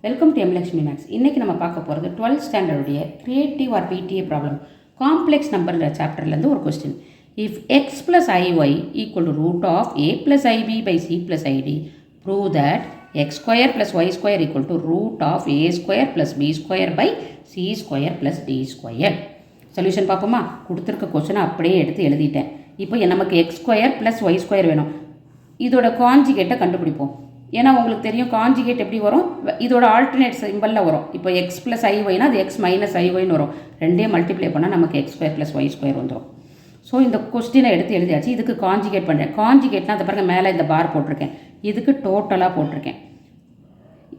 Welcome to எம்லக்ஷ்மி maths. இன்றைக்கி நம்ம பார்க்க போகிறது 12th ஸ்டாண்டர்டுடைய creative or PTA problem complex நம்பர்ன்ற சாப்டர்லேருந்து ஒரு question. If x plus i y equal to root of a plus i b by c plus i d prove that x square plus Y square equal to root of a square plus b square by c square plus d square. Solution பார்ப்போமா? கொடுத்துருக்க கொஸ்டினை அப்படியே எடுத்து எழுதிட்டேன். இப்போ நமக்கு X square plus Y square வேணும். இதோட காஞ்சிகேட்டை கண்டுபிடிப்போம். ஏன்னா உங்களுக்கு தெரியும் காஞ்சிகேட் எப்படி வரும், இதோட ஆல்டர்னேட் சிம்பலில் வரும். இப்போ எக்ஸ் ப்ளஸ் ஐஒய்னா அது எக்ஸ் மைனஸ் ஐஒய்னு வரும். ரெண்டே மல்டிப்ளை பண்ணால் நமக்கு X square plus Y square வந்துடும். ஸோ இந்த கொஸ்டினை எடுத்து எழுதியாச்சு. இதுக்கு காஞ்சிகேட் பண்ணுறேன். காஞ்சிகேட்னா அந்த பாருங்கள் மேலே இந்த பார் போட்டிருக்கேன். இதுக்கு டோட்டலாக போட்டிருக்கேன்.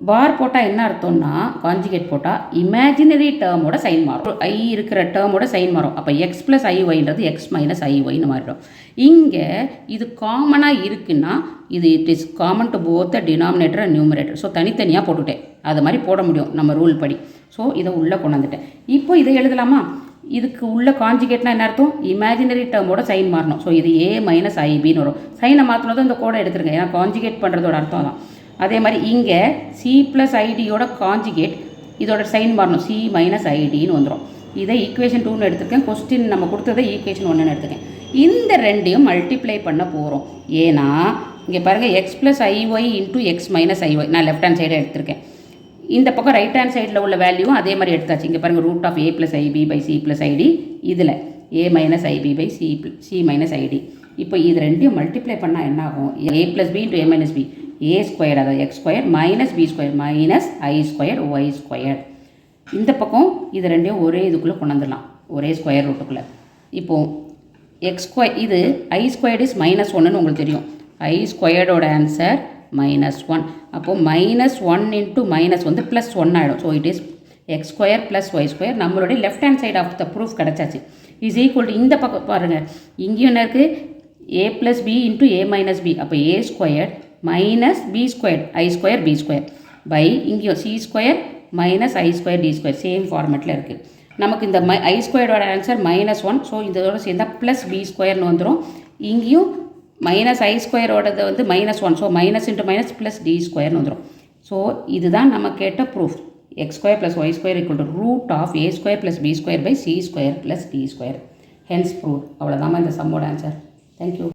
பார் போட்டால் என்ன அர்த்தம்னா காஞ்சிகேட் போட்டால் இமேஜினரி டேர்மோட சைன் மாறும். ஐ இருக்கிற டேர்மோட சைன் மாறும். அப்போ எக்ஸ் ப்ளஸ் ஐஒய்ன்றது எக்ஸ் மைனஸ் ஐஒய்னு மாறிடும். இங்கே இது காமனாக இருக்குன்னா இது it is common to both the denominator and numerator. So தனித்தனியாக போட்டுவிட்டேன். அது மாதிரி போட முடியும் நம்ம ரூல் படி. ஸோ இதை உள்ளே கொண்டு வந்துட்டேன். இப்போ இதை எழுதலாமா? இதுக்கு உள்ள காஞ்சிகேட்னா என்ன அர்த்தம்? இமேஜினரி டேர்மோட சைன் மாறணும். ஸோ இது ஏ மைனஸ் ஐபின்னு வரும். சைனை மாற்றினதும் இந்த கோடை எடுத்துருங்க. ஏன்னா காஞ்சிகேட் பண்ணுறதோட அர்த்தம் தான். அதே மாதிரி இங்கே சி ப்ளஸ் ஐடியோட காஞ்சிகேட் இதோட சைன் மாறணும். சி மைனஸ் ஐடின்னு வந்துடும். இதை ஈக்குவேஷன் 2ன்னு எடுத்துருக்கேன். கொஸ்டின் நம்ம கொடுத்ததை ஈக்குவேஷன் 1ன்னு எடுத்துக்கேன். இந்த ரெண்டையும் மல்டிப்ளை பண்ண போகிறோம். ஏன்னா இங்கே பாருங்கள் X plus ஐஒய் into X minus ஐஒய் நான் லெஃப்ட் ஹேண்ட் சைடை எடுத்திருக்கேன். இந்த பக்கம் ரைட் ஹேண்ட் சைடில் உள்ள வேல்யூவும் அதே மாதிரி எடுத்தாச்சு. இங்கே பாருங்கள் root of a plus i b by c plus i d, இதில் a minus i b by c minus i d. இப்போ இது ரெண்டையும் மல்டிப்ளை பண்ணால் என்ன ஆகும்? A plus b into a minus b, a square அதாவது x square minus b square minus i square y square. இந்த பக்கம் இது ரெண்டையும் ஒரே இதுக்குள்ளே கொண்டு வந்துடலாம், ஒரே ஸ்கொயர் ரூட்டுக்குள்ளே. இப்போது எக்ஸ் ஸ்கொயர் இது ஐ ஸ்கொயர்ட் இஸ் மைனஸ் ஒன்றுன்னு உங்களுக்கு தெரியும். ஐ ஸ்கொயர்டோட ஆன்சர் -1. அப்போது -1 இன்ட்டு மைனஸ் வந்து +1 ஆகிடும். So it is x square plus Y square. நம்மளுடைய left hand side of the proof கிடச்சாச்சு. இஸ் ஈக்குவல் டு இந்த பக்கம் பாருங்கள், இங்கேயும் என்ன இருக்குது? A plus b into a minus b. அப்போ a square minus b square i square b square by இங்கேயும் c square minus i square d square. Same ஃபார்மேட்டில் இருக்குது. நமக்கு இந்த ஐ ஸ்கொயரோட ஆன்சர் -1. ஸோ இதோட சேர்ந்தால் ப்ளஸ் பி ஸ்கொயர்னு வந்துடும். இங்கேயும் மைனஸ் ஐ ஸ்கொயரோடது வந்து -1. So minus into minus plus d ஸ்கொயர்னு வந்துடும். ஸோ இதுதான் நம்ம கேட்ட proof. X square plus Y square equal to root of a square plus b square by c square plus d square. Hence prove. அவ்வளோதாம்மா இந்த சம்மோட ஆன்சர். தேங்க்யூ.